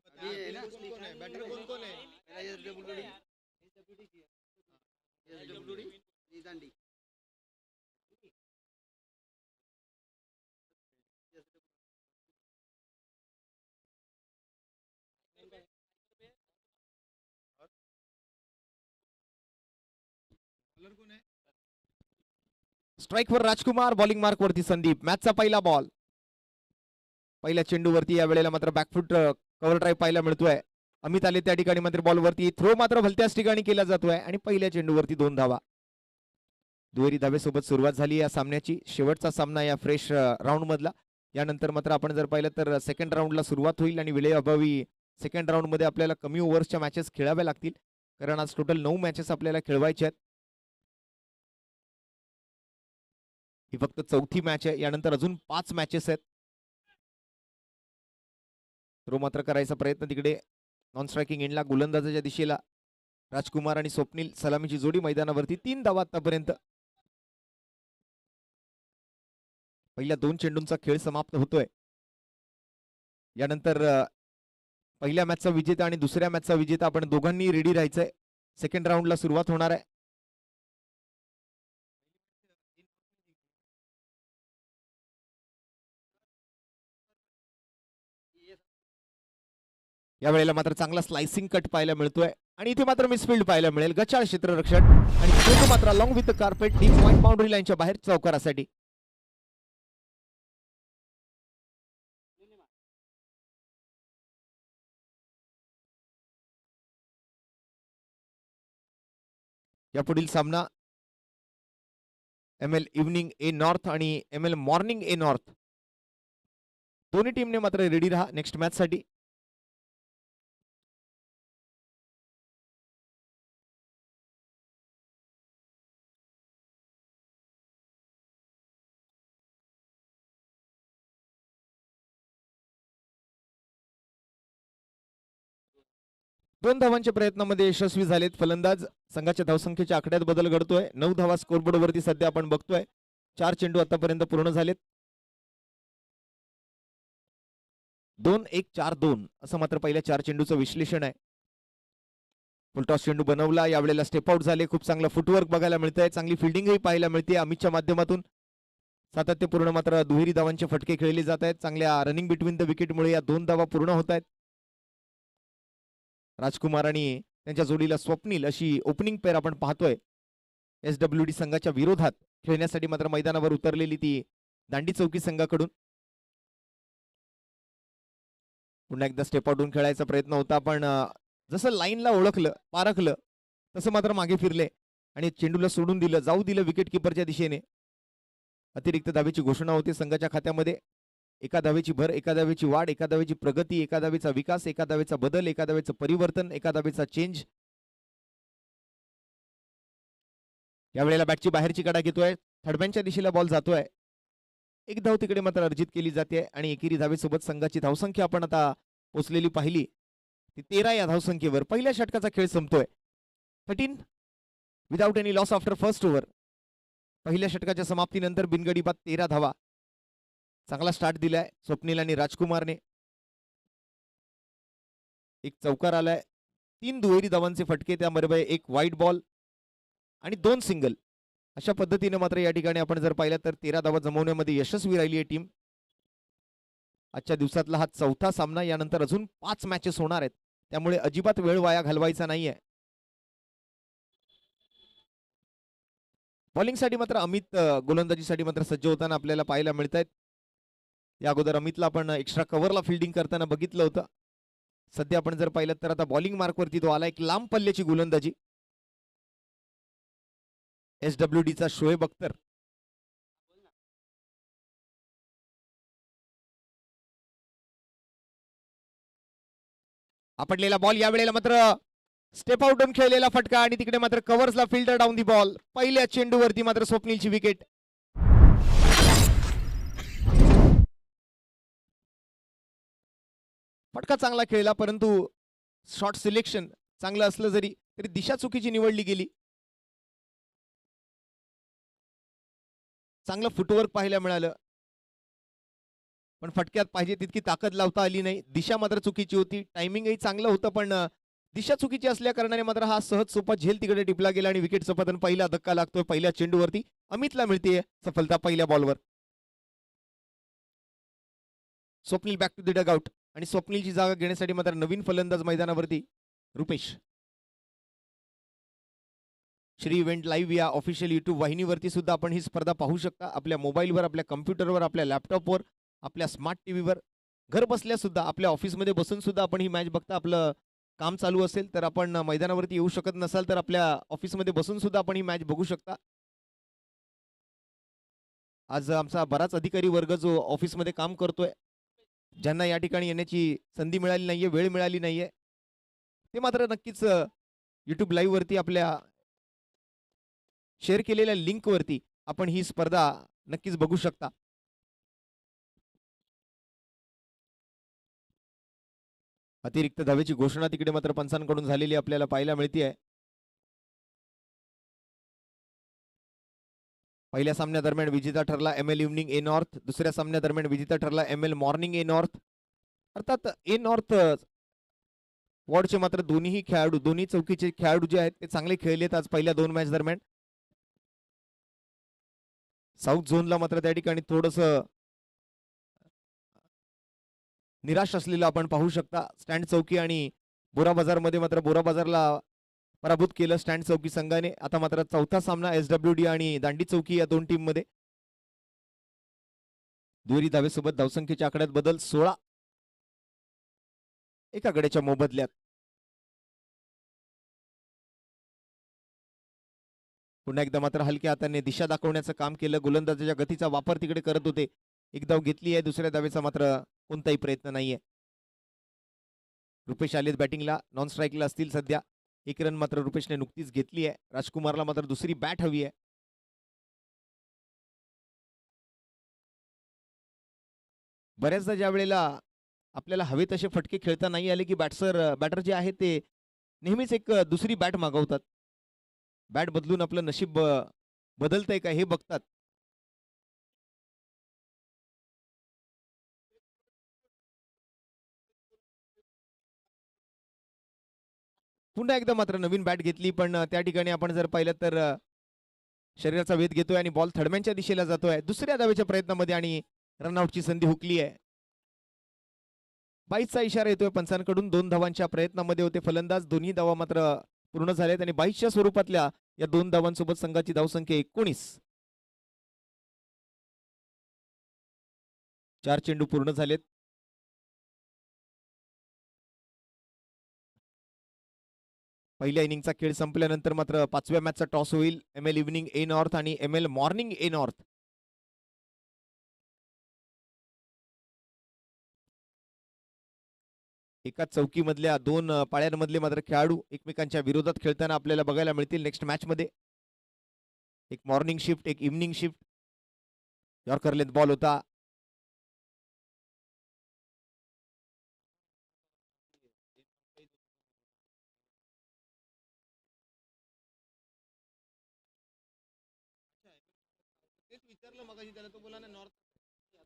Batter कौन कौन है? दांडी स्ट्राईकवर राजकुमार, bowling mark वरती संदीप. मॅचचा पहिला बॉल. पहिल्या चेंडूवरती या वेळेला मात्र बॅकफुट कव्हर ड्राईव्ह पाहायला मिळतोय. अमित आले त्या ठिकाणी मात्र बॉलवरती थ्रो मात्र भलत्याच ठिकाणी केला जातोय आणि पहिल्या चेंडूवरती 2 धावा. दुहेरी धावेसोबत सुरुवात झाली या सामन्याची. शेवटचा सामना या फ्रेश राऊंड मधला. यानंतर मात्र आपण जर पाहिलं तर सेकंड राऊंडला सुरुवात होईल आणि वेळेअभावी सेकंड राऊंड मध्ये आपल्याला कमी ओव्हर्सच्या मॅचेस खेळाव्या लागतील, कारण आज टोटल 9 मॅचेस आपल्याला खेळवायच्या आहेत. ही फक्त चौथी मॅच आहे. यानंतर अजून 5 मॅचेस आहेत. थ्रो मात्र करायचा प्रयत्न तिकडे नॉन स्ट्रायकिंग एंडला गोलंदाजाच्या दिशेला राजकुमार आणि स्वप्नील सलामीची जोडी मैदानावरती. 3 धावा आतापर्यंत. पहिल्या 2 चेंडूंचा खेळ समाप्त होतोय. यानंतर पहिल्या मॅचचा विजेता आणि दुसऱ्या मॅचचा विजेता आपण दोघांनी रेडी राहायचंय. सेकंड राऊंडला सुरुवात होणार आहे. यावेळेला मात्र चांगला स्लाइसिंग कट पाहायला मिळतोय आणि इथे मात्र मिसफिल्ड पाहायला मिळेल. गचाळ क्षेत्ररक्षण आणि चेंडू मात्र long with carpet deep point boundary लाईनच्या बाहेर चौकारासाठी. यापुढील सामना ML इव्हनिंग ए नॉर्थ आणि ML मॉर्निंग ए नॉर्थ दोन्ही टीमने मात्र रेडी राहा नेक्स्ट मॅच साठी. दोन धावांच्या प्रयत्नामध्ये यशस्वी झालेत फलंदाज. संघाच्या धावसंख्येच्या आकड्यात बदल घडतोय. 9 धावा स्कोरबोर्ड वरती सध्या आपण बघतोय. 4 चेंडू आतापर्यंत पूर्ण झालेत. 2-1-4-2 असं मात्र पहिल्या 4 चेंडूचं विश्लेषण आहे. फुलटॉस चेंडू बनवला. यावेळेला स्टेप आउट झाले. खूप चांगलं फुटवर्क बघायला मिळतंय. चांगली फिल्डिंगही पाहायला मिळते अमितच्या माध्यमातून. सातत्यपूर्ण मात्र दुहेरी धावांचे फटके खेळले जात आहेत. चांगल्या रनिंग बिटवीन द विकेटमुळे या 2 धावा पूर्ण होत आहेत. राजकुमार आणि त्यांच्या जोडीला स्वप्नील अशी ओपनिंग पेअर आपण पाहतोय. SWD संघाच्या विरोधात खेळण्यासाठी मात्र मैदानावर उतरलेली ती दांडी चौकी संघाकडून. पुन्हा एकदा स्टेप आउटून खेळायचा प्रयत्न होता, पण जसं लाईनला ओळखलं पारखलं तसं मात्र मागे फिरले आणि चेंडूला सोडून दिलं, जाऊ दिलं विकेट किपरच्या दिशेने. अतिरिक्त धावेची घोषणा होती संघाच्या खात्यामध्ये. एका धावेची भर, एका धावेची वाढ, एका धावेची प्रगती, एका धावेचा विकास, एका धावेचा बदल, एका धावेचं परिवर्तन, एका धावेचा चेंज. यावेळेला बॅटची बाहेरची कडा घेतोय. थर्डमॅनच्या दिशेला बॉल जातोय. एक धाव तिकडे मात्र अर्जित केली जाते आणि एकेरी धावेसोबत संघाची धावसंख्या आपण आता पोचलेली पाहिली ती 13 या धावसंख्येवर. पहिल्या षटकाचा खेळ संपतोय. 13 without any loss after first over. पहिल्या षटकाच्या समाप्तीनंतर बिनगडी बाद 13 धावा. चांगला स्टार्ट दिलाय स्वप्नील आणि राजकुमारने. एक चौकार आलाय. 3 दुहेरी धावांचे फटके, त्याबरोबर एक वाईट बॉल आणि 2 सिंगल. अशा पद्धतीने मात्र या ठिकाणी आपण जर पाहिलं तर 13 धावा जमवण्यामध्ये यशस्वी राहिली आहे टीम. आजच्या दिवसातला हा चौथा सामना. यानंतर अजून 5 मॅचेस होणार आहेत, त्यामुळे अजिबात वेळ वाया घालवायचा नाहीये. बॉलिंगसाठी मात्र अमित गोलंदाजीसाठी मात्र सज्ज होताना आपल्याला पाहायला मिळत आहेत. या अगोदर अमितला आपण एक्स्ट्रा कव्हरला फिल्डिंग करताना बघितलं होतं. सध्या आपण जर पाहिलं तर आता बॉलिंग मार्कवरती तो आला. एक लांब पल्ल्याची गोलंदाजी. SWDचा शोएब अख्तर. आपटलेला बॉल. यावेळेला मात्र स्टेप आउटून खेळलेला फटका आणि तिकडे मात्र कव्हर्सला फिल्टर डाऊन दी बॉल. पहिल्या चेंडूवरती मात्र स्वप्नीलची विकेट. फटका चांगला खेळला, परंतु शॉट सिलेक्शन चांगलं असलं जरी तरी दिशा चुकीची निवडली गेली. चांगलं फुटवर्क पाहायला मिळालं. पण फटक्यात पाहिजे तितकी ताकद लावता आली नाही. दिशा मात्र चुकीची होती. टायमिंगही चांगलं होतं पण दिशा चुकीची असल्या कारणाने मात्र हा सहज सोपा झेल तिकडे टिपला गेला आणि विकेटचं पतन. पहिला धक्का लागतोय पहिल्या चेंडूवरती. अमितला मिळते सफलता पहिल्या बॉलवर. Swapnil back to the dugout आणि स्वप्नीलची जागा घेण्यासाठी मात्र नवीन फलंदाज मैदानावरती रुपेश. श्री इव्हेंट लाईव्ह या ऑफिशियल युट्यूब वाहिनीवरती सुद्धा आपण ही स्पर्धा पाहू शकता. आपल्या मोबाईलवर, आपल्या कम्प्युटरवर, आपल्या लॅपटॉपवर, आपल्या स्मार्ट टीव्हीवर, घर बसल्या सुद्धा आपल्या ऑफिसमध्ये बसून सुद्धा आपण ही मॅच बघता. आपलं काम चालू असेल तर आपण मैदानावरती येऊ शकत नसाल तर आपल्या ऑफिसमध्ये बसून सुद्धा आपण ही मॅच बघू शकता. आज आमचा बराच अधिकारी वर्ग जो ऑफिसमध्ये काम करतोय, ज्यांना या ठिकाणी येण्याची संधी मिळाली नाहीये, वेळ मिळाली नाहीये, ते मात्र नक्कीच युट्यूब लाईव्ह वरती आपल्या शेअर केलेल्या लिंक वरती आपण ही स्पर्धा नक्कीच बघू शकता. अतिरिक्त धावेची घोषणा तिकडे मात्र पंचांकडून झालेली आपल्याला पाहायला मिळते. पहिल्या सामन्यादरम्यान विजेता ठरला ML इव्हनिंग ए नॉर्थ. दुसऱ्या सामन्यादरम्यान विजेता ठरला ML मॉर्निंग ए नॉर्थ. अर्थात ए नॉर्थ वॉर्डचे मात्र दोन्ही खेळाडू, दोन्ही चौकीचे खेळाडू जे आहेत ते चांगले खेळलेत आज पहिल्या दोन मॅच दरम्यान. साऊथ झोनला मात्र त्या ठिकाणी थोडस निराश असलेलं आपण पाहू शकता. स्टँड चौकी आणि बोरा बाजारमध्ये मात्र बोरा बाजारला पराभूत केलं स्टँड चौकी संघाने. आता मात्र चौथा सामना SWD आणि दांडी चौकी या दोन टीम मध्ये. दुहेरी धावेसोबत धावसंख्येच्या आकड्यात बदल 16 एका गड्याच्या मोबदल्यात. पुन्हा एकदा मात्र हलक्या हाताने दिशा दाखवण्याचं काम केलं. गोलंदाजाच्या गतीचा वापर तिकडे करत होते. एक धाव घेतली आहे. दुसऱ्या धावेचा मात्र कोणताही प्रयत्न नाहीये. रुपेश आलेत बॅटिंगला. नॉन स्ट्राईकला असतील सध्या. एक रन मात्र रुपेशने नुकतीच घेतली आहे. राजकुमारला मात्र दुसरी बॅट हवी आहे. बऱ्याचदा ज्या वेळेला आपल्याला हवे तसे फटके खेळता नाही आले की बॅटर जे आहे ते नेहमीच एक दुसरी बॅट मागवतात. बॅट बदलून आपलं नशीब बदलतंय का हे बघतात. पुन्हा एकदा मात्र नवीन बॅट घेतली पण त्या ठिकाणी आपण जर पाहिलं तर शरीराचा वेध घेतोय आणि बॉल थडम्यांच्या दिशेला जातोय. दुसऱ्या धावेच्या प्रयत्नामध्ये आणि रनआउटची संधी हुकली आहे. 22चा इशारा येतोय पंचांकडून. 2 धावांच्या प्रयत्नामध्ये होते फलंदाज. दोन्ही धावा मात्र पूर्ण झाल्यात आणि 22च्या स्वरूपातल्या या 2 धावांसोबत संघाची धावसंख्या 19. 4 चेंडू पूर्ण झालेत. पहिल्या इनिंगचा खेळ संपल्यानंतर मात्र 5व्या मॅचचा टॉस होईल. ML इव्हनिंग ए नॉर्थ आणि ML मॉर्निंग ए नॉर्थ. एका चौकीमधल्या 2 पाळ्यांमधले मात्र खेळाडू एकमेकांच्या विरोधात खेळताना आपल्याला बघायला मिळतील नेक्स्ट मॅच मध्ये. एक मॉर्निंग शिफ्ट, एक evening shift. Yorker length ball होता.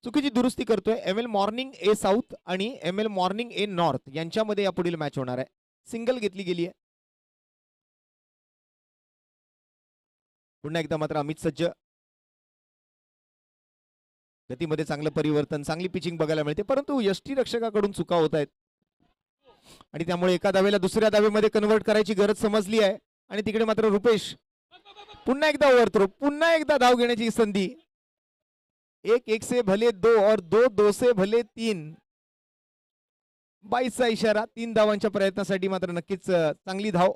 चुकीची दुरुस्ती करतोय. ML मॉर्निंग ए साऊथ आणि ML मॉर्निंग ए नॉर्थ यांच्यामध्ये यापुढील मॅच होणार आहे. सिंगल घेतली गेली आहे. पुन्हा एकदा मात्र अमित सज्ज. गतीमध्ये चांगलं परिवर्तन, चांगली पिचिंग बघायला मिळते परंतु यष्टीरक्षकाकडून चुका होत आहेत आणि त्यामुळे एका धावेला दुसऱ्या धावेमध्ये कन्व्हर्ट करायची गरज समजली आहे. आणि तिकडे मात्र रुपेश पुन्हा एकदा ओव्हरथ्रो, पुन्हा एकदा धाव घेण्याची संधी. 1-1 से भले 2 और 2-2 से भले 3. 22चा इशारा. 3 धावांच्या प्रयत्नासाठी मात्र नक्कीच चांगली धाव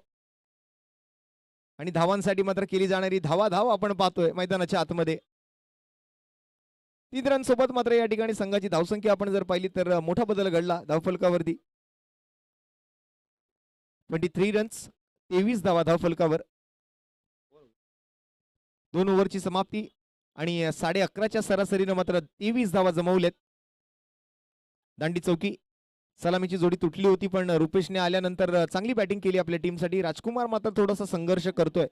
आणि धावांसाठी मात्र केली जाणारी धाव आपण पाहतोय मैदानाच्या आतमध्ये. 3 रन सोबत मात्र या ठिकाणी संघाची धावसंख्या आपण जर पाहिली तर मोठा बदल घडला धावफलकावरती. 23 रन्स, 23 धावा धावफलकावर. 2 ओव्हरची समाप्ती आणि 11:30च्या सरासरीनं मात्र 23 धावा जमवल्यात. दांडी चौकी. सलामीची जोडी तुटली होती पण रुपेशने आल्यानंतर चांगली बॅटिंग केली आपल्या टीमसाठी. राजकुमार मात्र थोडासा संघर्ष करतोय.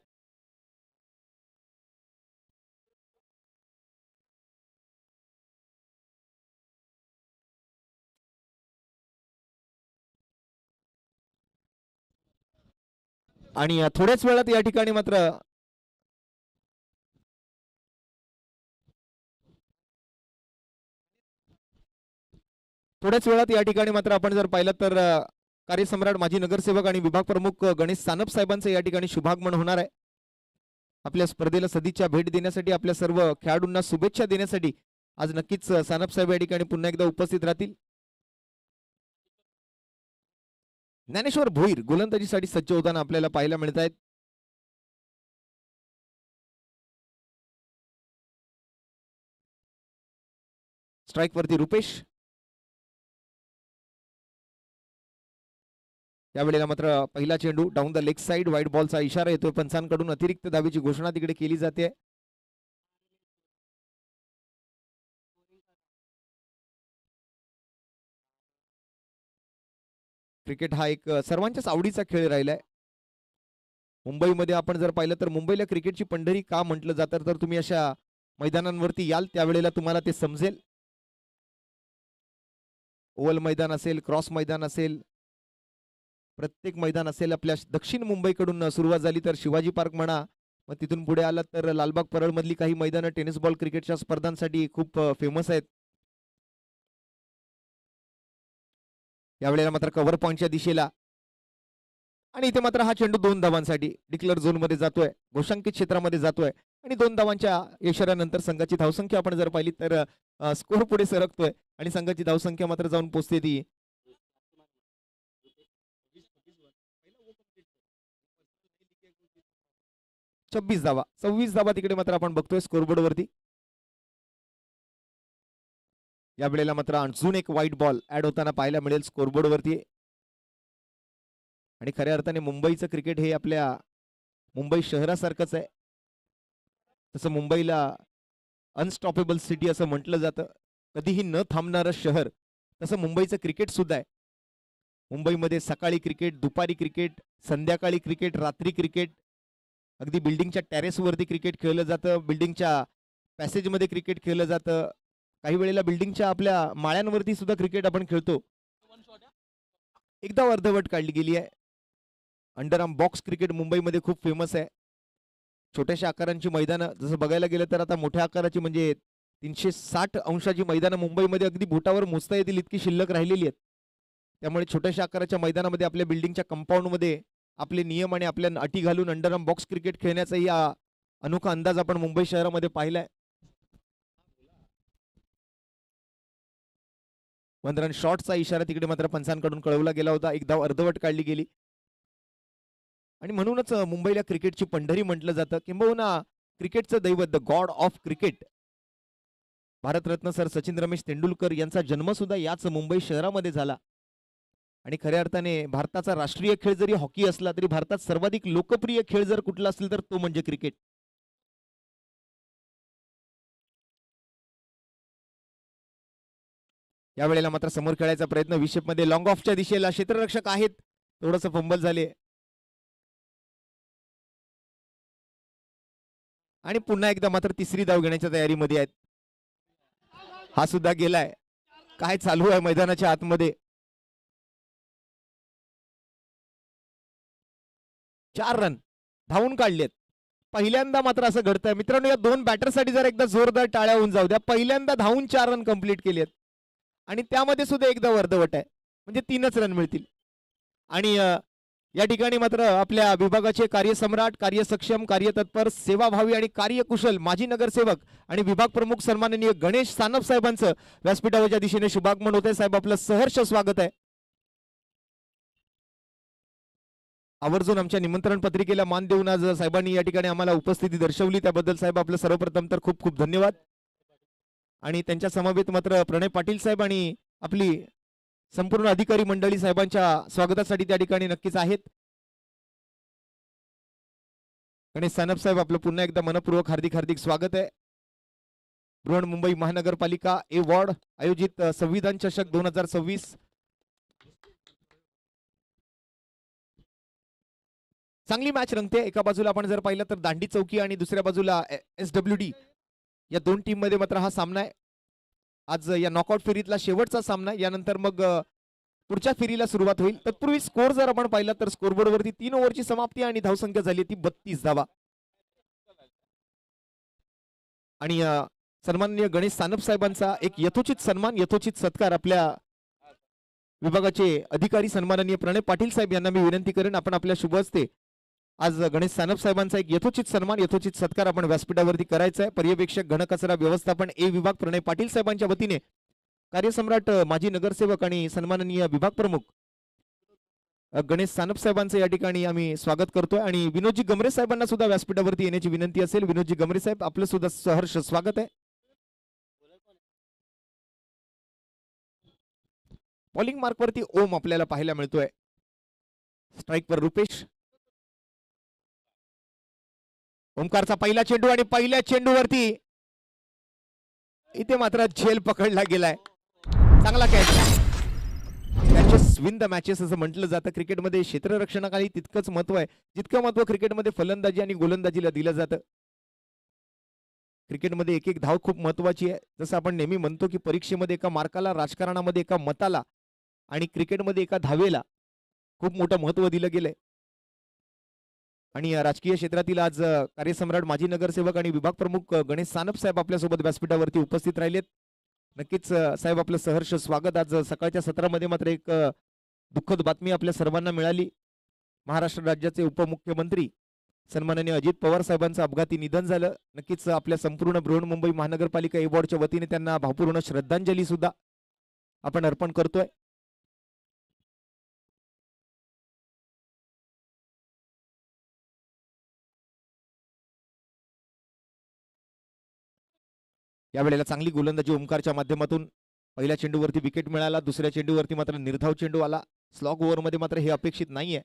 आणि थोड्याच वेळात या ठिकाणी मात्र या ठिकाणी मात्र आपण जर पाहिलं तर कार्यसम्राट माजी नगरसेवक आणि विभाग प्रमुख गणेश सानप साहेबांचं या ठिकाणी शुभागमन होणार आहे. आपल्या स्पर्धेला सदिच्छा भेट देण्यासाठी, आपल्या सर्व खेळाडूंना शुभेच्छा देण्यासाठी आज नक्कीच सानप साहेब या ठिकाणी पुन्हा एकदा उपस्थित राहतील. ज्ञानेश्वर भोईर गोलंदाजीसाठी सज्ज होताना आपल्याला पाहायला मिळत आहेत. स्ट्राईक वरती रुपेश. त्यावेळेला मात्र पहिला चेंडू down the leg side, white बॉलचा इशारा येतोय पंचांकडून. अतिरिक्त धावेची घोषणा तिकडे केली जाते. क्रिकेट हा एक सर्वांच्याच आवडीचा खेळ राहिलाय. मुंबईमध्ये आपण जर पाहिलं तर मुंबईला क्रिकेटची पंढरी का म्हटलं जातं, तर तुम्ही अशा मैदानांवरती याल त्यावेळेला तुम्हाला ते समजेल. ओव्हल मैदान असेल, क्रॉस मैदान असेल, प्रत्येक मैदान असेल. आपल्या दक्षिण मुंबईकडून सुरुवात झाली तर शिवाजी पार्क म्हणा, मग तिथून पुढे आलात तर लालबाग परळ मधली काही मैदानं टेनिस बॉल क्रिकेटच्या स्पर्धांसाठी खूप फेमस आहेत. यावेळेला मात्र कव्हर पॉइंटच्या दिशेला, आणि इथे मात्र हा चेंडू 2 धावांसाठी डिक्लेअर झोन मध्ये जातोय, घोषांकित क्षेत्रामध्ये जातोय आणि 2 धावांच्या इशाऱ्यानंतर संघाची धावसंख्या आपण जर पाहिली तर स्कोर पुढे सरकतोय आणि संघाची धावसंख्या मात्र जाऊन पोहोचते ती 26 धावा. 26 धावा तिकडे मात्र आपण बघतोय स्कोरबोर्ड वरती. या वेळेला मात्र अजून एक व्हाईट बॉल ऍड होताना पाहायला मिळेल स्कोरबोर्ड वरती. आणि खऱ्या अर्थाने मुंबईचं क्रिकेट हे आपल्या मुंबई शहरासारखंच आहे. तसं मुंबईला अनस्टॉपेबल सिटी असं म्हटलं जातं, कधीही न थांबणारं शहर. तसं मुंबईचं क्रिकेट सुद्धा आहे. मुंबईमध्ये सकाळी क्रिकेट, दुपारी क्रिकेट, संध्याकाळी क्रिकेट, रात्री क्रिकेट, अगदी बिल्डिंगच्या टेरेसवरती क्रिकेट खेळलं जातं, बिल्डिंगच्या पॅसेजमध्ये क्रिकेट खेळलं जातं, काही वेळेला बिल्डिंगच्या आपल्या माळ्यांवरती सुद्धा क्रिकेट आपण खेळतो. एकदा अर्धवट काढली गेली आहे. अंडरआर्म बॉक्स क्रिकेट मुंबईमध्ये खूप फेमस आहे. छोट्याशा आकारांची मैदानं जसं बघायला गेलं तर आता मोठ्या आकाराची म्हणजे 360 अंशाची मैदानं मुंबईमध्ये अगदी बोटावर मोजता येतील इतकी शिल्लक राहिलेली आहेत. त्यामुळे छोट्याशा आकाराच्या मैदानामध्ये आपल्या बिल्डिंगच्या कंपाऊंडमध्ये आपले नियम आणि आपल्या अटी घालून अंडरआर्म बॉक्स क्रिकेट खेळण्याचाही अनोखा अंदाज आपण मुंबई शहरामध्ये पाहिलाय. 1 रन शॉटचा इशारा तिकडे मात्र पंचांकडून कळवला गेला होता. एक धाव अर्धवट काढली गेली आणि म्हणूनच मुंबईला क्रिकेटची पंढरी म्हटलं जातं, किंबहुना क्रिकेटचं दैवत, the God of cricket, Bharat Ratna sir Sachin Ramesh Tendulkar यांचा जन्म सुद्धा याच मुंबई शहरामध्ये झाला. आणि खऱ्या अर्थाने भारताचा राष्ट्रीय खेळ जरी हॉकी असला तरी भारतात सर्वाधिक लोकप्रिय खेळ जर कुठला असेल तर तो म्हणजे क्रिकेट. यावेळेला मात्र समोर खेळायचा प्रयत्न विशेप मध्ये, लॉंग ऑफच्या दिशेला क्षेत्ररक्षक आहेत, थोडंसं फंबल झाले आणि पुन्हा एकदा मात्र तिसरी धाव घेण्याच्या तयारीमध्ये आहेत. हा सुद्धा गेलाय. काय चालू आहे मैदानाच्या आतमध्ये. 4 रन धावून काढलेत. पहिल्यांदा मात्र असं घडतंय मित्रांनो, या 2 बॅटरसाठी जर एकदा जोरदार टाळ्या होऊन जाऊ द्या. पहिल्यांदा धावून 4 रन कंप्लीट केलेत आणि त्यामध्ये सुद्धा एकदा अर्धवट आहे, म्हणजे 3च रन मिळतील. आणि या ठिकाणी मात्र आपल्या विभागाचे कार्यसम्राट, कार्यसक्षम, कार्यतत्पर, सेवाभावी आणि कार्यकुशल माजी नगरसेवक आणि विभाग प्रमुख सन्माननीय गणेश सानप साहेबांचं व्यासपीठावरच्या दिशेने शुभागमन होते. साहेब आपलं सहर्ष स्वागत आहे. आवर्जून आमच्या निमंत्रण पत्रिकेला मान देऊन आज साहेबांनी या ठिकाणी आम्हाला उपस्थिती दर्शवली, त्याबद्दल साहेब आपलं सर्वप्रथम तर खूप खूप धन्यवाद. आणि त्यांच्या समवेत मात्र प्रणय पाटील साहेब आणि आपली संपूर्ण अधिकारी मंडळी साहेबांच्या स्वागतासाठी त्या ठिकाणी नक्कीच आहेत. गणेश सानप साहेब आपलं पुन्हा एकदा मनपूर्वक हार्दिक हार्दिक स्वागत आहे. बृहन्मुंबई महानगरपालिका ए वॉर्ड आयोजित संविधान चषक 2026 चांगली मॅच रंगते. एका बाजूला आपण जर पाहिलं तर दांडी चौकी आणि दुसऱ्या बाजूला SWD, या 2 टीम मध्ये मात्र हा सामना आहे. आज या नॉकआउट फेरीतला शेवटचा सामना. यानंतर मग पुढच्या फेरीला सुरुवात होईल. तत्पूर्वी स्कोर जर आपण पाहिला तर स्कोरबोर्ड वरती 3 ओव्हरची समाप्ती आणि धावसंख्या झाली ती 32 धावा. आणि सन्माननीय गणेश सानप साहेबांचा एक यथोचित सन्मान यथोचित सत्कार आपल्या विभागाचे अधिकारी सन्माननीय प्रणय पाटील साहेब यांना मी विनंती करेन आपण आपल्या शुभ हस्ते आज गणेश सानप साहेबांचा एक यथोचित सन्मान यथोचित सत्कार आपण व्यासपीठावरती करायचा आहे. पर्यवेक्षक घनकचरा व्यवस्थापन ए विभाग प्रणय पाटील साहेबांच्या वतीने कार्यसम्राट माजी नगरसेवक आणि सन्माननीय विभाग प्रमुख गणेश सानप साहेबांचं या ठिकाणी आम्ही स्वागत करतोय. आणि विनोदजी गमरे साहेबांना सुद्धा व्यासपीठावरती येण्याची विनंती असेल. विनोदजी गमरे साहेब आपलं सुद्धा सहर्ष स्वागत आहे. बॉलिंग मार्क वरती ओम आपल्याला पाहायला मिळतोय. स्ट्राईक वर रुपेश. ओमकारचा पहिला चेंडू आणि पहिल्या चेंडूवरती इथे मात्र झेल पकडला गेलाय. चांगला catch. Catches win the matches असं म्हटलं जातं. क्रिकेटमध्ये क्षेत्ररक्षणाखाली तितकंच महत्व आहे जितकं महत्व क्रिकेटमध्ये फलंदाजी आणि गोलंदाजीला दिलं जातं. क्रिकेटमध्ये एक एक धाव खूप महत्वाची आहे. जसं आपण नेहमी म्हणतो की परीक्षेमध्ये एका मार्काला, राजकारणामध्ये एका मताला आणि क्रिकेटमध्ये एका धावेला खूप मोठं महत्व दिलं गेलंय. आणि राजकीय क्षेत्रातील आज कार्यसम्राट माजी नगरसेवक आणि विभाग प्रमुख गणेश सानप साहेब आपल्यासोबत व्यासपीठावरती उपस्थित राहिलेत. नक्कीच साहेब आपलं सहर्ष स्वागत. आज सकाळच्या सत्रामध्ये मात्र एक दुःखद बातमी आपल्या सर्वांना मिळाली. महाराष्ट्र राज्याचे उपमुख्यमंत्री सन्माननीय अजित पवार साहेबांचं अपघाती निधन झालं. नक्कीच आपल्या संपूर्ण बृहन्मुंबई महानगरपालिका ए वॉर्डच्या वतीने त्यांना भावपूर्ण श्रद्धांजली सुद्धा आपण अर्पण करतोय. यावेळेला चांगली गोलंदाजी ओमकारच्या माध्यमातून. पहिल्या चेंडूवरती विकेट मिळाला. दुसऱ्या चेंडूवरती मात्र निर्धाव चेंडू आला. स्लॉग ओव्हरमध्ये मात्र हे अपेक्षित नाहीये.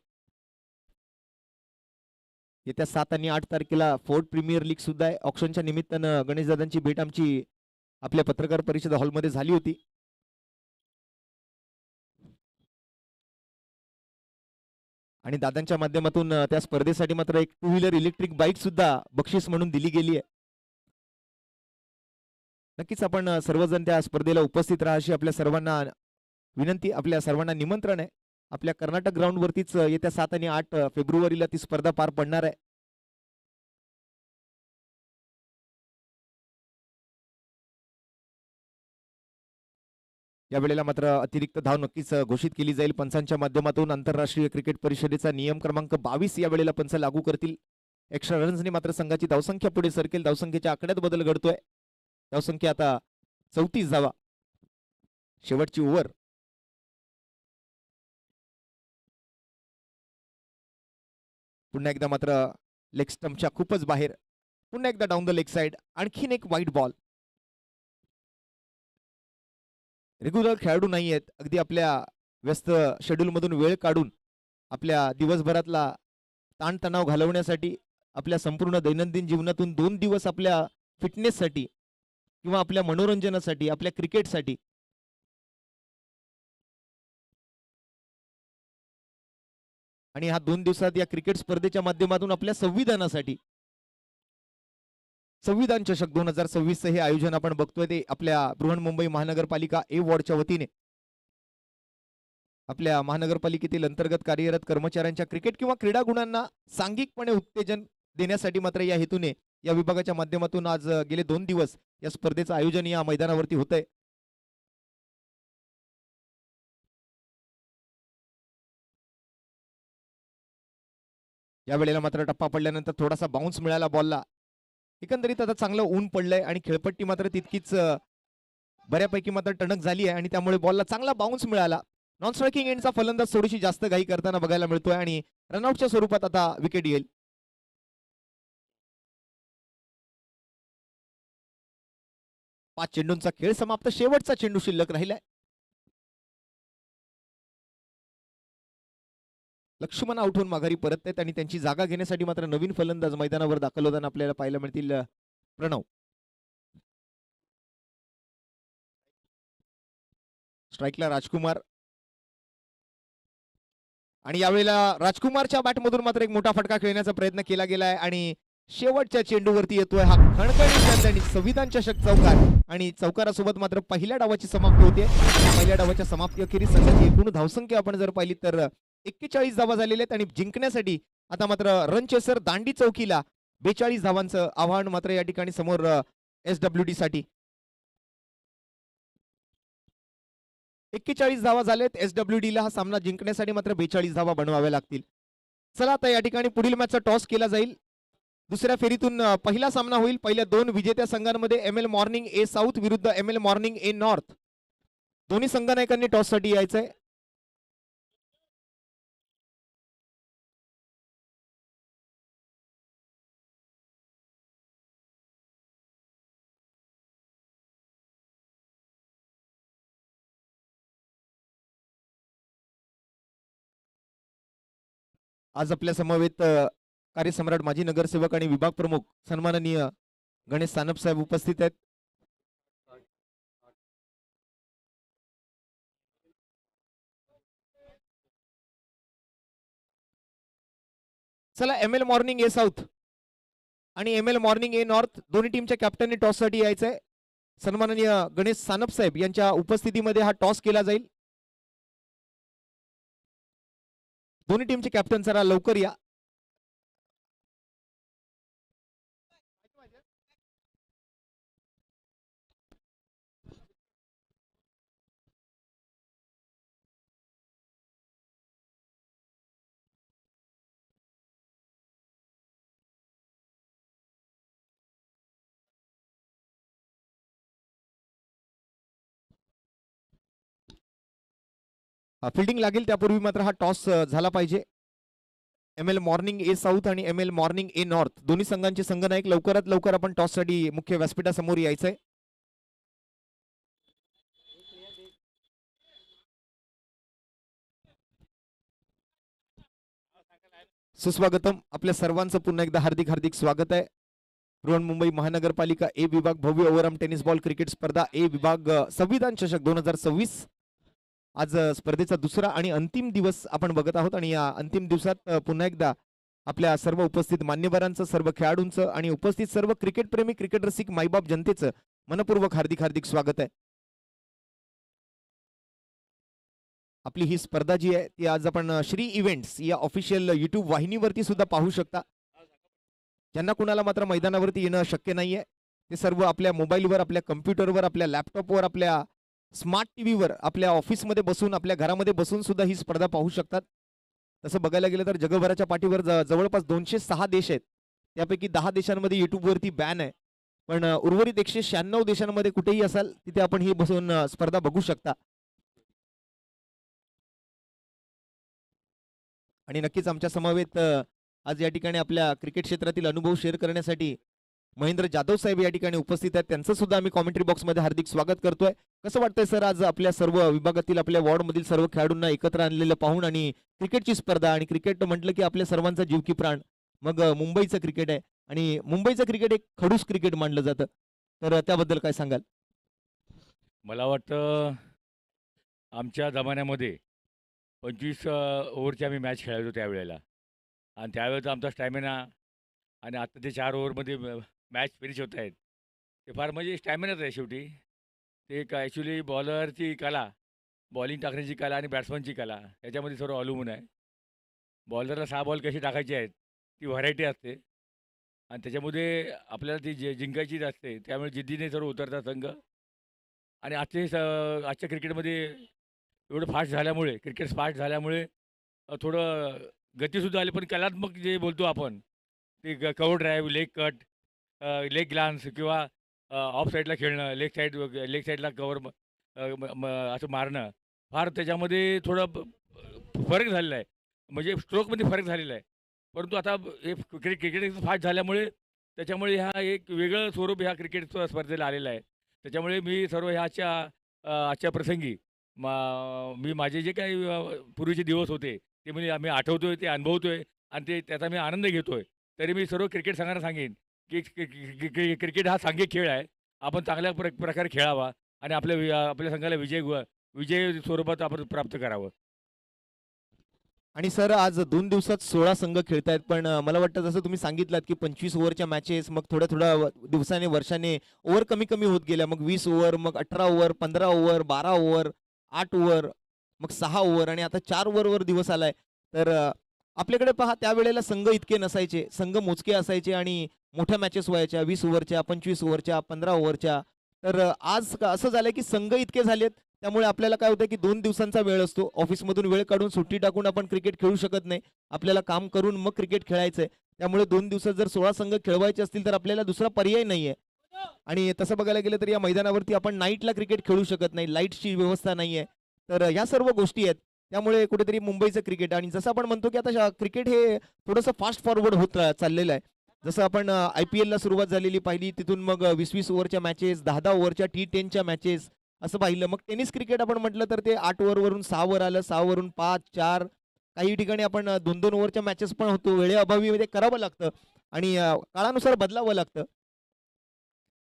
येत्या 7 आणि 8 तारखेला फोर्ट प्रीमियर लीग सुद्धा आहे. ऑक्शनच्या निमित्तानं गणेशदादांची भेट आमची आपल्या पत्रकार परिषद हॉलमध्ये झाली होती. आणि दादांच्या माध्यमातून त्या स्पर्धेसाठी मात्र एक 2 व्हीलर इलेक्ट्रिक बाईक सुद्धा बक्षीस म्हणून दिली गेली आहे. नक्कीच आपण सर्वजण त्या स्पर्धेला उपस्थित राहा अशी आपल्या सर्वांना विनंती, आपल्या सर्वांना निमंत्रण आहे. आपल्या कर्नाटक ग्राउंड वरतीच येत्या 7 आणि 8 फेब्रुवारीला ती स्पर्धा पार पडणार आहे. या वेळेला मात्र अतिरिक्त धाव नक्कीच घोषित केली जाईल पंचांच्या माध्यमातून. आंतरराष्ट्रीय क्रिकेट परिषदेचा नियम क्रमांक 22 या वेळेला पंच लागू करतील. एक्स्ट्रा रन्सने मात्र संघाची धावसंख्या पुढे सरकेल. धावसंख्येच्या आकड्यात बदल घडतोय. धावसंख्या आता 34 धावा. शेवटची ओव्हर. पुन्हा एकदा मात्र लेग स्टंपच्या खूपच बाहेर. पुन्हा एकदा डाऊन द लेग साइड. आणखीन एक वाईट बॉल. रेग्युलर खेळाडू नाही आहेत. अगदी आपल्या व्यस्त शेड्यूल मधून वेळ काढून आपल्या दिवसभरातला ताणतणाव घालवण्यासाठी, आपल्या संपूर्ण दैनंदिन जीवनातून 2 दिवस आपल्या फिटनेससाठी किंवा आपल्या मनोरंजनासाठी, आपल्या क्रिकेटसाठी आणि हा 2 दिवसात या क्रिकेट स्पर्धेच्या माध्यमातून आपल्या संविधानासाठी, संविधान चषक 2026 हे आयोजन आपण बघतोय ते आपल्या बृहन्मुंबई महानगरपालिका ए वॉर्डच्या वतीने आपल्या महानगरपालिकेतील अंतर्गत कार्यरत कर्मचाऱ्यांच्या क्रिकेट किंवा क्रीडा गुणांना सांघिकपणे उत्तेजन देण्यासाठी मात्र या हेतूने या विभागाच्या माध्यमातून आज गेले 2 दिवस या स्पर्धेचं आयोजन या मैदानावरती होतंय. या वेळेला मात्र टप्पा पडल्यानंतर थोडासा बाउन्स मिळाला बॉलला. एकंदरीत आता चांगलं ऊन पडलंय आणि खेळपट्टी मात्र तितकीच बऱ्यापैकी मात्र टणक झाली आहे आणि त्यामुळे बॉलला चांगला बाउन्स मिळाला. नॉन स्ट्रायकिंग एंडचा फलंदाज थोडीशी जास्त घाई करताना बघायला मिळतोय आणि रनआउटच्या स्वरूपात आता विकेट येईल. 5 चेंडूंचा खेळ समाप्त. शेवटचा चेंडू शिल्लक राहिलाय. लक्ष्मण आउट होऊन माघारी परत आहेत आणि त्यांची जागा घेण्यासाठी मात्र नवीन फलंदाज मैदानावर दाखल होताना आपल्याला पाहायला मिळतील. प्रणव. स्ट्राईकला राजकुमार आणि यावेळेला राजकुमारच्या बॅटमधून मात्र एक मोठा फटका खेळण्याचा प्रयत्न केला गेलाय आणि शेवटच्या चेंडूवरती येतोय हा खणखणीत आणि संविधान चषक चौकार आणि चौकारासोबत मात्र पहिल्या डावाची समाप्ती होते. पहिल्या डावाच्या समाप्ती अखेरीस संघाची एकूण धावसंख्या आपण जर पाहिली तर 41 धावा झालेल्या आहेत आणि जिंकण्यासाठी आता मात्र रन चेसर दांडी चौकीला 42 धावांचं आव्हान मात्र या ठिकाणी समोर SWD साठी 41 धावा झालेत. SWD ला हा सामना जिंकण्यासाठी मात्र 42 धावा बनवाव्या लागतील. चला आता या ठिकाणी पुढील मॅचचा टॉस केला जाईल. दुसऱ्या फेरीतून पहिला सामना होईल. पहिल्या दोन विजेत्या संघांमध्ये ML मॉर्निंग ए साऊथ विरुद्ध ML मॉर्निंग ए नॉर्थ. दोन्ही संघनायकांनी टॉस साठी यायचंय. आज आपल्या समवेत कार्यसम्राट माजी नगरसेवक आणि विभाग प्रमुख सन्माननीय गणेश सानप साहेब उपस्थित आहेत. चला ML मॉर्निंग ए साऊथ आणि ML मॉर्निंग ए नॉर्थ दोन्ही टीमच्या कॅप्टननी टॉस साठी यायचंय. सन्माननीय गणेश सानप साहेब यांच्या उपस्थितीमध्ये हा टॉस केला जाईल. दोन्ही टीमचे कॅप्टन जरा लवकर या. फिल्डिंग लागेल त्यापूर्वी मात्र हा टॉस झाला पाहिजे. ML मॉर्निंग ए साऊथ आणि ML मॉर्निंग ए नॉर्थ दोन्ही संघांचे संघनायक लवकरात लवकर आपण टॉस साठी मुख्य व्यासपीठासमोर यायचंय. सुस्वागतम. आपल्या सर्वांचं पुन्हा एकदा हार्दिक हार्दिक स्वागत आहे. बृहन्मुंबई महानगरपालिका ए विभाग भव्य ओव्हरआर्म टेनिस बॉल क्रिकेट स्पर्धा ए विभाग संविधान चषक 2026 आज स्पर्धेचा दुसरा आणि अंतिम दिवस आपण बघत आहोत आणि या अंतिम दिवसात पुन्हा एकदा आपल्या सर्व उपस्थित मान्यवरांचं, सर्व खेळाडूंचं आणि उपस्थित सर्व क्रिकेट प्रेमी, क्रिकेट रसिक मायबाप जनतेचं मनपूर्वक हार्दिक हार्दिक स्वागत आहे. आपली ही स्पर्धा जी आहे ती आज आपण श्री इव्हेंट्स या ऑफिशियल युट्यूब वाहिनीवरती सुद्धा पाहू शकता. ज्यांना कुणाला मात्र मैदानावरती येणं शक्य नाहीये ते सर्व आपल्या मोबाईलवर, आपल्या कम्प्युटरवर, आपल्या लॅपटॉपवर, आपल्या स्मार्ट टीव्हीवर, आपल्या ऑफिसमध्ये बसून, आपल्या घरामध्ये बसून सुद्धा ही स्पर्धा पाहू शकतात. तसं बघायला गेलं तर जगभराच्या पाठीवर जवळपास 206 देश आहेत. त्यापैकी 10 देशांमध्ये युट्यूबवरती बॅन आहे. पण उर्वरित 196 देशांमध्ये कुठेही असाल तिथे आपण ही बसून स्पर्धा बघू शकता. आणि नक्कीच आमच्या समवेत आज या ठिकाणी आपल्या क्रिकेट क्षेत्रातील अनुभव शेअर करण्यासाठी महेंद्र जाधव साहेब या ठिकाणी उपस्थित आहेत. त्यांचं सुद्धा आम्ही कॉमेंट्री बॉक्समध्ये हार्दिक स्वागत करतोय. कसं वाटतंय सर आज आपल्या सर्व विभागातील, आपल्या वॉर्डमधील सर्व खेळाडूंना एकत्र आणलेलं पाहून आणि क्रिकेटची स्पर्धा आणि क्रिकेट म्हटलं की आपल्या सर्वांचा जीव की प्राण. मग मुंबईचं क्रिकेट आहे आणि मुंबईचं क्रिकेट एक खडूस क्रिकेट मानलं जातं. तर त्याबद्दल काय सांगाल? मला वाटतं आमच्या जमान्यामध्ये 25 ओव्हरची आम्ही मॅच खेळायचो त्यावेळेला आणि त्यावेळेचा आमचा स्टॅमिना आणि आता ते 4 ओव्हरमध्ये मॅच फिनिश होत आहेत ते फार म्हणजे स्टॅमिनाच आहे शेवटी. ते एक ॲक्च्युली बॉलरची कला, बॉलिंग टाकण्याची कला आणि बॅट्समनची कला याच्यामध्ये सर्व अवलंबून आहे. बॉलरला 6 बॉल कशी टाकायची आहेत ती व्हरायटी असते आणि त्याच्यामध्ये आपल्याला ती जिंकायचीच असते. त्यामुळे जिद्दीने सर्व उतरतात संघ. आणि आजच्या क्रिकेटमध्ये एवढं फास्ट झाल्यामुळे, क्रिकेट फास्ट झाल्यामुळे थोडं गतीसुद्धा आली, पण कलात्मक जे बोलतो आपण ते cover drive, leg cut, leg glance किंवा ऑफ साईडला खेळणं, लेग साईडला कव्हर असं मारणं, फार त्याच्यामध्ये थोडं फरक झालेला आहे. म्हणजे स्ट्रोकमध्ये फरक झालेला आहे. परंतु आता हे क्रिकेट फास्ट झाल्यामुळे त्याच्यामुळे ह्या एक वेगळं स्वरूप ह्या क्रिकेट स्पर्धेला आलेलं आहे. त्याच्यामुळे मी सर्व आजच्या प्रसंगी मी माझे जे काही पूर्वीचे दिवस होते ते म्हणजे आम्ही आठवतोय, ते अनुभवतोय आणि त्याचा मी आनंद घेतोय. तरी मी सर्व क्रिकेट संघांना सांगेन की क्रिकेट हा सांघिक खेळ आहे. आपण चांगल्या प्रकारे खेळावा आणि आपल्या संघाला विजय स्वरूपात आपण प्राप्त करावं. आणि सर आज 2 दिवसात 16 संघ खेळतायत पण मला वाटतं जसं तुम्ही सांगितलात की 25 ओव्हरच्या मॅचेस मग थोड्या थोड्या दिवसाने वर्षाने ओव्हर कमी कमी होत गेल्या मग 20 ओव्हर मग 18 ओव्हर 15 ओव्हर 12 ओव्हर 8 ओव्हर मग 6 ओव्हर आणि आता 4 ओव्हरवर दिवस आलाय तर आपल्याकडे पहा त्यावेळेला संघ इतके नसायचे संघ मोजके असायचे आणि मोठ्या मॅचेस व्हायच्या 20 ओव्हरच्या 25 ओव्हरच्या 15 ओव्हरच्या तर आज असं झालंय की संघ इतके झालेत त्यामुळे आपल्याला काय होतं की 2 दिवसांचा वेळ असतो ऑफिसमधून वेळ काढून सुट्टी टाकून आपण क्रिकेट खेळू शकत नाही आपल्याला काम करून मग क्रिकेट खेळायचंय त्यामुळे 2 दिवसात जर 16 संघ खेळवायचे असतील तर आपल्याला दुसरा पर्याय नाहीये आणि तसं बघायला गेलं तर या मैदानावरती आपण नाईटला क्रिकेट खेळू शकत नाही लाईटची व्यवस्था नाहीये तर या सर्व गोष्टी आहेत त्यामुळे कुठेतरी मुंबईचं क्रिकेट आणि जसं आपण म्हणतो की आता क्रिकेट हे थोडंसं फास्ट फॉरवर्ड होत चाललेलं आहे जसं आपण IPL ला सुरुवात झालेली पाहिली तिथून मग 20-20 ओव्हरच्या मॅचेस 10-10 ओव्हरच्या T10च्या मॅचेस असं पाहिलं मग टेनिस क्रिकेट आपण म्हटलं तर ते 8 ओव्हरवरून 6 वर आलं 6 वरून 5 4 काही ठिकाणी आपण 2-2 ओव्हरच्या मॅचेस पण होतो वेळेअभावी ते करावं लागतं आणि काळानुसार बदलावं लागतं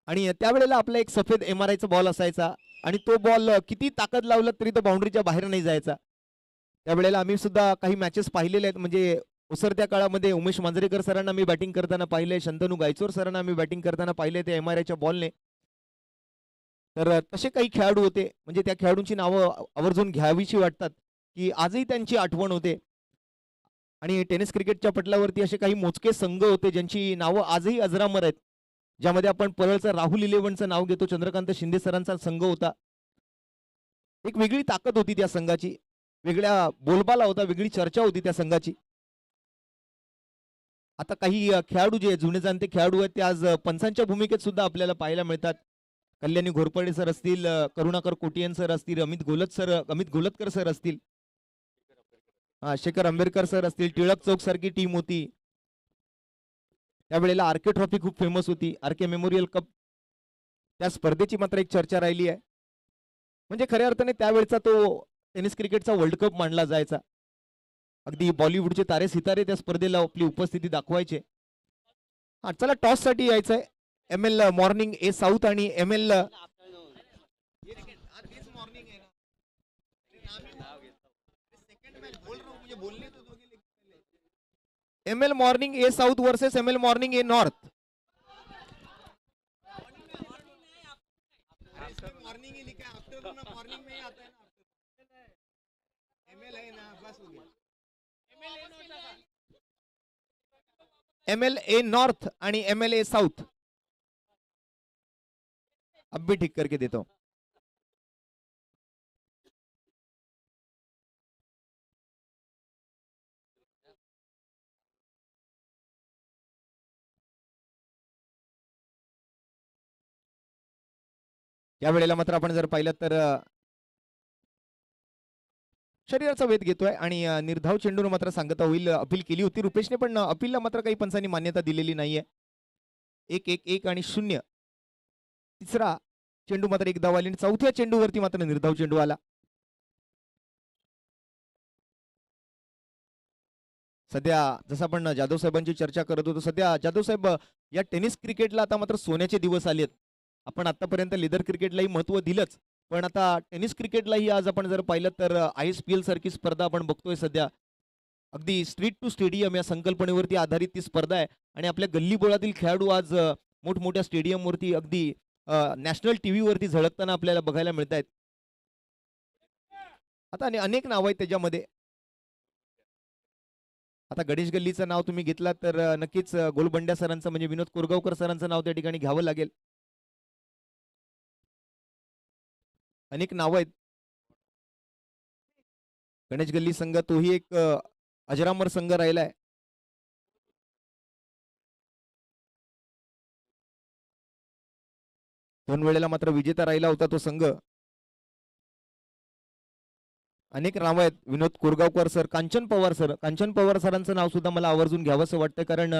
आणि त्यावेळेला आपला एक सफेद MRI चा बॉल असायचा आणि तो बॉल किती ताकद लावलं तरी तो बाउंड्रीच्या बाहेर नाही जायचा त्यावेळेला आम्ही सुद्धा काही मॅचेस पाहिलेले आहेत म्हणजे उसरत्या काळामध्ये उमेश मांजरेकर सरांना मी बॅटिंग करताना पाहिले शंतनू गायचोर सरांना मी बॅटिंग करताना पाहिले ते MRI च्या बॉलने तर तसे काही खेळाडू होते म्हणजे त्या खेळाडूंची नावं आवर्जून घ्यावीशी वाटतात की आजही त्यांची आठवण होते आणि टेनिस क्रिकेटच्या पटलावरती असे काही मोजके संघ होते ज्यांची नावं आजही अजरामर आहेत ज्यामध्ये आपण परळचा राहुल इलेव्हनचं नाव घेतो चंद्रकांत शिंदे सरांचा संघ होता एक वेगळी ताकद होती त्या संघाची वेगळ्या बोलबाला होता वेगळी चर्चा होती त्या संघाची आता काही खेळाडू जे जुने जाणते खेळाडू आहेत ते आज पंचांच्या भूमिकेत सुद्धा आपल्याला पाहायला मिळतात कल्याणी घोरपडे सर असतील करुणाकर कोटियन सर असतील अमित गोलतकर सर असतील शेखर आंबेडकर सर असतील टिळक चौक सारखी टीम होती त्यावेळेला आरके ट्रॉफी खूप फेमस होती आरके मेमोरियल कप त्या स्पर्धेची मात्र एक चर्चा राहिली आहे म्हणजे खऱ्या अर्थाने त्यावेळचा तो टेनिस क्रिकेटचा वर्ल्ड कप मानला जायचा अगदी बॉलिवूडचे तारे सितारे त्या स्पर्धेला आपली उपस्थिती दाखवायचे हा चला टॉस साठी यायचंय ML मॉर्निंग ए साऊथ आणि ML मॉर्निंग ए साउथ वर्सेस ML मॉर्निंग ए नॉर्थ मॉर्निंग ही लिखा है आफ्टरनून मॉर्निंग में ही आता है ना ML है ना बस हो गया ML ए नॉर्थ आणि ML ए साउथ अब भी ठीक करके देता हूं या वेळेला मात्र आपण जर पाहिलं तर शरीराचा वेध घेतोय आणि निर्धाव चेंडून मात्र सांगता होईल अपील केली होती रुपेशने पण अपीलला मात्र काही पंचांनी मान्यता दिलेली नाहीये 1-1-1 आणि 0 तिसरा चेंडू मात्र एक धाव आली आणि चौथ्या चेंडूवरती मात्र निर्धाव चेंडू आला सध्या जसं आपण जाधव साहेबांची चर्चा करत होतो सध्या जाधव साहेब या टेनिस क्रिकेटला आता मात्र सोन्याचे दिवस आलेत आपण आतापर्यंत लेदर क्रिकेटलाही महत्व दिलंच पण आता टेनिस क्रिकेटलाही आज आपण जर पाहिलं तर ISPL सारखी स्पर्धा आपण बघतोय सध्या अगदी स्ट्रीट टू स्टेडियम या संकल्पनेवरती आधारित ती स्पर्धा आहे आणि आपल्या गल्लीबोळातील खेळाडू आज मोठमोठ्या स्टेडियमवरती अगदी नॅशनल टीव्ही वरती झळकताना आपल्याला बघायला मिळत आहेत आता अनेक नाव आहेत त्याच्यामध्ये आता गणेश गल्लीचं नाव तुम्ही घेतलात तर नक्कीच गोलबंड्या सरांचं म्हणजे विनोद कोरगावकर सरांचं नाव त्या ठिकाणी घ्यावं लागेल अनेक नाव आहेत गणेश गल्ली संघ तोही एक अजरामर संघ राहिलाय दोन वेळेला मात्र विजेता राहिला होता तो संघ अनेक नाव आहेत विनोद कोरगावकर सर कांचन पवार सरांचं नाव सुद्धा मला आवर्जून घ्यावंसं वाटतं कारण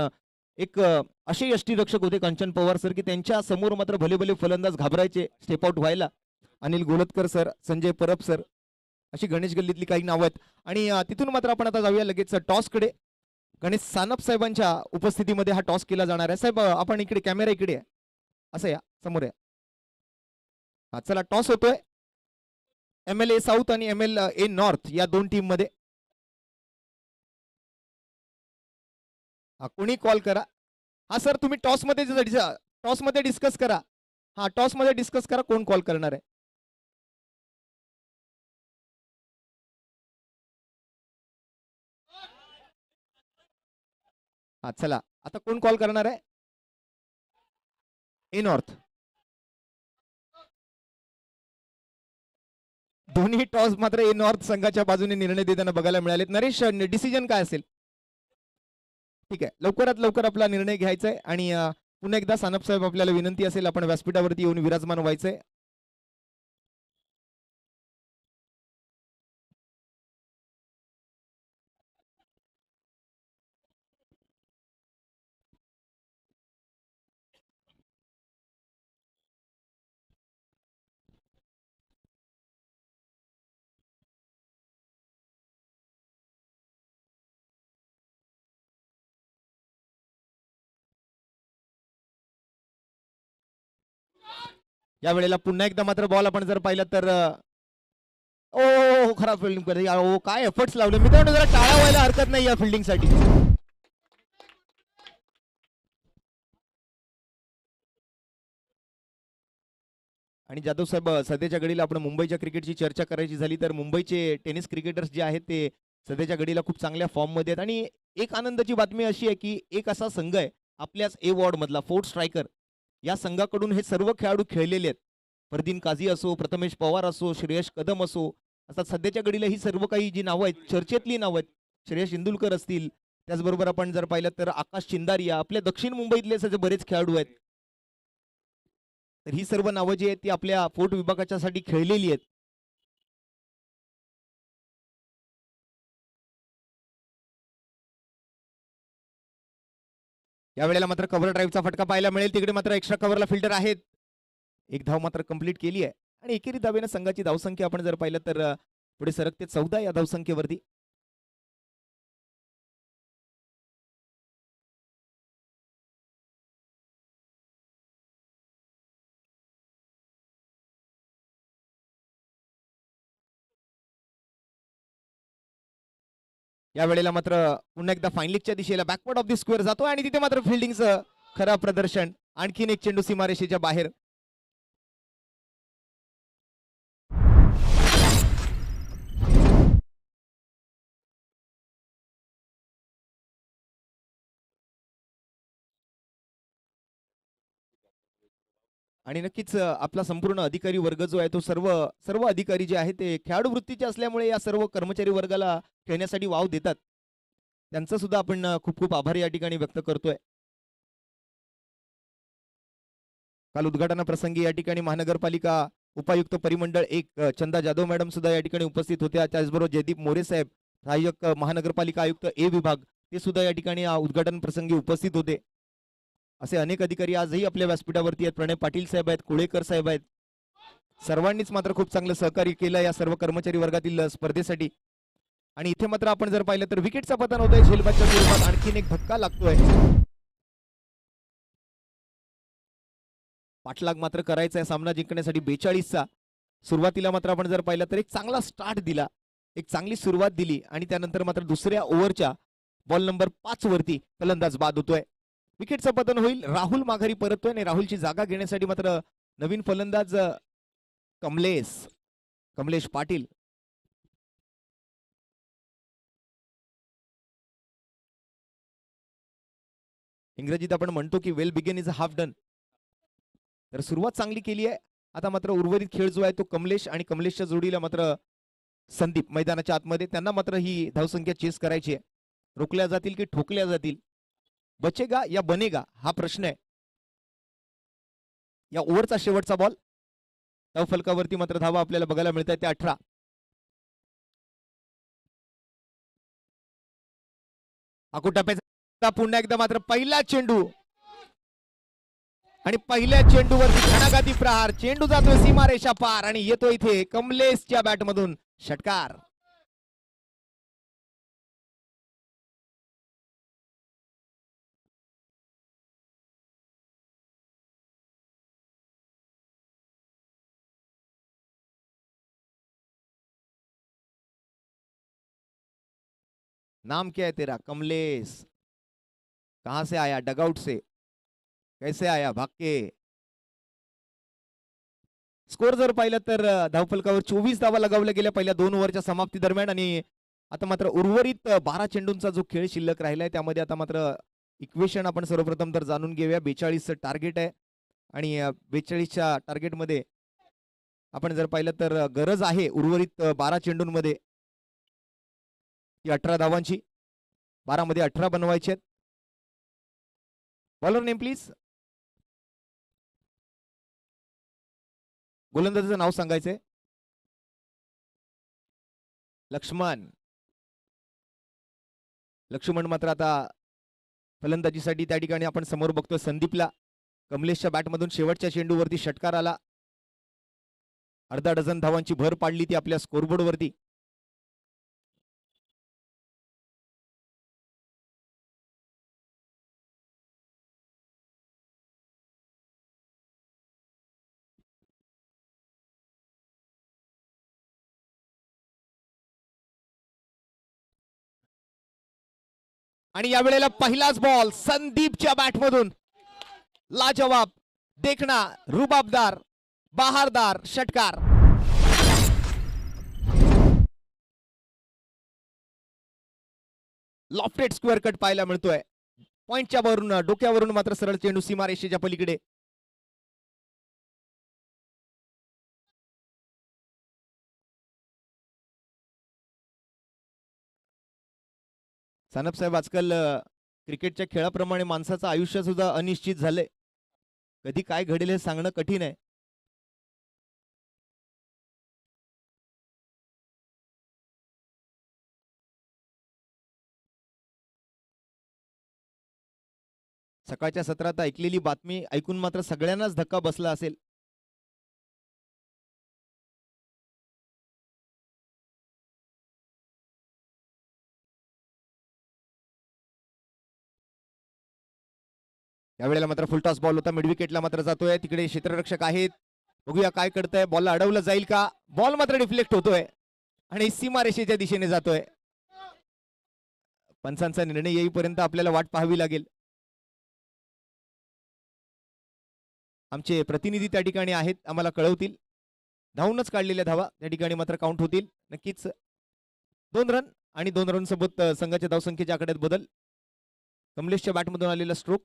एक असे यष्टीरक्षक होते कांचन पवार सर की त्यांच्या समोर मात्र भले भले फलंदाज घाबरायचे स्टेप आउट व्हायला अनिल गोलतकर सर संजय परब सर अशी गणेश गल्लीतली काही नावं आहेत आणि तिथून मात्र आपण आता जाऊया लगेच टॉसकडे गणेश सानप साहेबांच्या उपस्थितीमध्ये हा टॉस केला जाणार आहे साहेब आपण इकडे कॅमेरा इकडे आहे असं या समोर या हा चला टॉस होतोय ML ए साऊथ आणि ML ए नॉर्थ या दोन टीम मध्ये हा कोणी कॉल करा. हा सर तुम्ही टॉस मध्ये डिस्कस करा. हा टॉस मध्ये डिस्कस करा कोण कॉल करणार आहे. हा चला आता कोण कॉल करणार आहे. ए नॉर्थ. दोन्ही टॉस मात्र ए नॉर्थ संघाच्या बाजूने निर्णय देताना बघायला मिळालेत. नरेश डिसिजन काय असेल. ठीक आहे लवकरात लवकर आपला निर्णय घ्यायचा आहे आणि पुन्हा एकदा सानप साहेब आपल्याला विनंती असेल आपण व्यासपीठावरती येऊन विराजमान व्हायचंय. या वेळेला पुन्हा एकदा मात्र बॉल आपण जर पाहिलं तर ओ खराब फिल्डिंग करते. ओ काय एफर्ट्स लावले मित्रांनो. जरा टाळा व्हायला हरकत नाही या फिल्डिंगसाठी. आणि जाधव साहेब सध्याच्या घडीला आपण मुंबईच्या क्रिकेटची चर्चा करायची झाली तर मुंबईचे टेनिस क्रिकेटर्स जे आहेत ते सध्याच्या घडीला खूप चांगल्या फॉर्म मध्ये आहेत. आणि एक आनंदाची बातमी अशी आहे की एक असा संघ आहे आपल्याच ए वॉर्ड मधला फोर्थ स्ट्रायकर या संघाकडून हे सर्व खेळाडू खेळलेले आहेत. फरदीन काझी असो, प्रथमेश पवार असो, श्रेयश कदम असो, आता सध्याच्या घडीला ही सर्व काही जी नावं आहेत चर्चेतली नावं आहेत. श्रेयश इंदुलकर असतील, त्याचबरोबर आपण जर पाहिलं तर आकाश चिंदारिया आपल्या दक्षिण मुंबईतले असे बरेच खेळाडू आहेत. तर ही सर्व नावं जी आहेत ती आपल्या फोर्ट विभागाच्या साठी खेळलेली आहेत. या वेळेला मात्र कव्हर ड्राईव्हचा फटका पाहायला मिळेल. तिकडे मात्र एक्स्ट्रा कव्हरला फिल्डर आहेत. एक धाव मात्र कंप्लीट केली आहे आणि एकेरी धावेनं संघाची धावसंख्या आपण जर पाहिलं तर पुढे सरकते 14 या धावसंख्येवरती. या वेळेला मात्र पुन्हा एकदा फायनलिकच्या दिशेला बॅकवर्ड ऑफ द स्क्वेअर जातो आणि तिथे मात्र फिल्डिंगचं खरं प्रदर्शन. आणखीन एक चेंडू सीमारेषेच्या बाहेर. आणि नक्कीच आपला संपूर्ण अधिकारी वर्ग जो आहे तो सर्व सर्व अधिकारी जे आहेत ते खेळाडू वृत्तीचे असल्यामुळे या सर्व कर्मचारी वर्गाला खेळण्यासाठी वाव देतात. त्यांचं सुद्धा आपण खूप खूप आभार या ठिकाणी व्यक्त करतोय. काल उद्घाटनाप्रसंगी या ठिकाणी महानगरपालिका उपायुक्त परिमंडळ एक चंदा जाधव मॅडम सुद्धा या ठिकाणी उपस्थित होत्या. त्याचबरोबर जयदीप मोरे साहेब सहाय्यक महानगरपालिका आयुक्त ए विभाग ते सुद्धा या ठिकाणी उद्घाटन प्रसंगी उपस्थित होते. असे अनेक अधिकारी आजही आपल्या व्यासपीठावरती आहेत. प्रणय पाटील साहेब आहेत, कुळेकर साहेब आहेत. सर्वांनीच मात्र खूप चांगलं सहकार्य केलं या सर्व कर्मचारी वर्गातील स्पर्धेसाठी. आणि इथे मात्र आपण जर पाहिलं तर विकेटचा पतन होतोय झेलबादच्या स्वरूपात. आणखीन एक धक्का लागतोय. पाठलाग मात्र करायचा आहे सामना जिंकण्यासाठी 42चा. सुरुवातीला मात्र आपण जर पाहिलं तर एक चांगला स्टार्ट दिला, एक चांगली सुरुवात दिली आणि त्यानंतर मात्र दुसऱ्या ओव्हरच्या बॉल नंबर 5 वरती फलंदाज बाद होतोय. विकेटचं पतन होईल. राहुल माघारी परततोय आणि राहुलची जागा घेण्यासाठी मात्र नवीन फलंदाज कमलेश पाटील. इंग्रजीत आपण म्हणतो की well begun is a half done. तर सुरुवात चांगली केली आहे. आता मात्र उर्वरित खेळ जो आहे तो कमलेश आणि कमलेशच्या जोडीला मात्र संदीप मैदानाच्या आतमध्ये. त्यांना मात्र ही धावसंख्या चेस करायची आहे. रोखल्या जातील की ठोकल्या जातील, बचेगा या बनेगा हा प्रश्न आहे. या ओव्हरचा शेवटचा बॉल. धाव फलकावरती मात्र धावा आपल्याला बघायला मिळत आहेत त्या 18. आकुटाप्याचा पुन्हा एकदा मात्र पहिला चेंडू आणि पहिल्या चेंडूवरती घणाघाती प्रहार. चेंडू जातोय सीमारेषा पार आणि येतो इथे कमलेशच्या बॅट मधून षटकार. नाम क्या है तेरा कमलेश. कहां से आया, डगआउट से कैसे आया, भाग के. स्कोर जर पाहिलं तर धावफलकावर 24 धावा लगावल्या गेल्या पहिल्या 2 ओव्हरच्या समाप्ती दरम्यान. आणि आता मात्र उर्वरित 12 चेंडूंचा जो खेळ शिल्लक राहिलाय त्यामध्ये आता मात्र इक्वेशन आपण सर्वप्रथम तर जाणून घेऊया. 42 टार्गेट आहे आणि 42च्या टार्गेटमध्ये आपण जर पाहिलं तर गरज आहे उर्वरित 12 चेंडूंमध्ये ती 18 धावांची. 12 मध्ये 18 बनवायचे आहेत. Bowler name please. गोलंदाजाचं नाव सांगायचंय. लक्ष्मण. लक्ष्मण मात्र आता फलंदाजीसाठी त्या ठिकाणी आपण समोर बघतोय संदीपला. कमलेशच्या बॅटमधून शेवटच्या चेंडूवरती षटकार आला. अर्धा डझन धावांची भर पाडली ती आपल्या स्कोरबोर्डवरती. आणि यावेळेला पहिलाच बॉल संदीपच्या बॅटमधून लाजवाब, देखणा, रुबाबदार, बहारदार षटकार. लॉफ्टेड स्क्वेअर कट पाहायला मिळतोय. पॉइंटच्या वरून डोक्यावरून मात्र सरळ चेंडू सीमारेषेच्या पलीकडे. सानप साहेब, आजकाल क्रिकेटच्या खेळाप्रमाणे माणसाचं आयुष्य सुद्धा अनिश्चित झालंय. कधी काय घडेल हे सांगणं कठीण आहे. सकाळच्या सत्रात ऐकलेली बातमी ऐकून मात्र सगळ्यांनाच धक्का बसला असेल. यावेळेला मात्र फुलटॉस बॉल होता. मिड विकेटला मात्र जातोय. तिकडे क्षेत्ररक्षक आहेत. बघूया काय करतंय. बॉलला अडवलं जाईल का. बॉल मात्र डिफ्लेक्ट होतोय आणि सीमारेषेच्या दिशेने जातोय. पंचांचा निर्णय येईपर्यंत आपल्याला वाट पाहावी लागेल. आमचे प्रतिनिधी त्या ठिकाणी आहेत, आम्हाला कळवतील. धावूनच काढलेल्या धावा त्या ठिकाणी मात्र काउंट होतील. नक्कीच 2 रन आणि 2 रन सोबत संघाच्या धावसंख्येच्या आकड्यात बदल. कमलेशच्या बॅटमधून आलेला स्ट्रोक.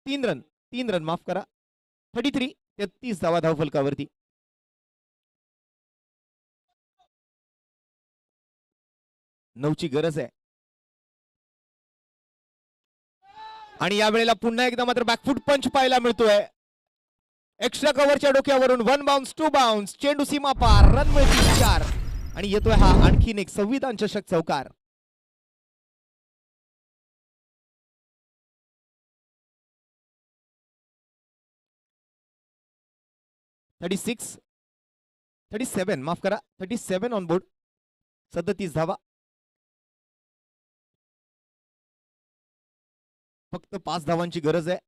3 रन माफ करा. 33 धावा धावफलकावरती. नऊची गरज आहे. आणि यावेळेला पुन्हा एकदा मात्र बॅकफुट पंच पाहायला मिळतोय. एक्स्ट्रा कव्हरच्या डोक्यावरून 1 बाउन्स 2 बाउन्स, चेंडू सीमा पार, रन मिळतील 4 आणि येतोय हा आणखीन एक संविधान चषक चौकार. (36) 37 माफ करा. 37 ऑन बोर्ड. 37 धावा. फक्त 5 धावांची गरज आहे.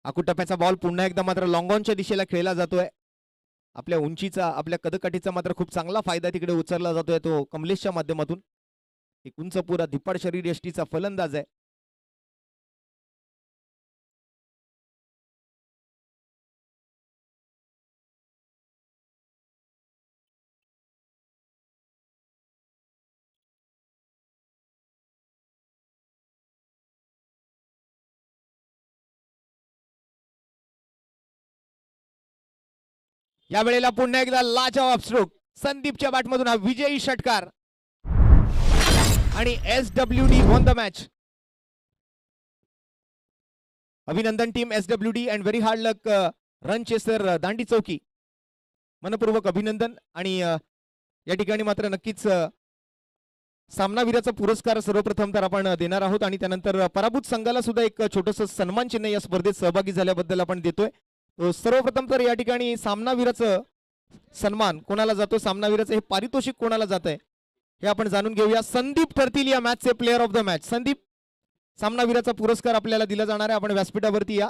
आकुटप्प्याचा बॉल पुन्हा एकदा मात्र लॉंग ऑनच्या दिशेला खेळला जातोय. आपल्या उंचीचा, आपल्या कदकाठीचा मात्र खूप चांगला फायदा तिकडे उचलला जातोय तो कमलेशच्या माध्यमातून. एक उंच पुरा धिप्पाड शरीर यष्टीचा फलंदाज आहे. यावेळेला पुन्हा एकदा लाजवाब स्ट्रोक संदीपच्या बॅटमधून हा विजयी षटकार आणि SWD वॉन द मॅच. अभिनंदन team SWD and very hard luck run chaser Dandi Chowki. मनपूर्वक अभिनंदन. आणि या ठिकाणी मात्र नक्कीच सामनावीराचा पुरस्कार सर्वप्रथम तर आपण देणार आहोत आणि त्यानंतर पराभूत संघाला सुद्धा एक छोटंसं सन्मान चिन्ह या स्पर्धेत सहभागी झाल्याबद्दल आपण देतोय. तो सर्वप्रथम तर या ठिकाणी सामनावीराचं सन्मान कोणाला जातो, सामनावीराचं हे पारितोषिक कोणाला जात आहे हे आपण जाणून घेऊया. संदीप ठरतील या मॅचचे player of the match. Sandeep, सामनावीराचा पुरस्कार आपल्याला दिला जाणार आहे. आपण व्यासपीठावरती या.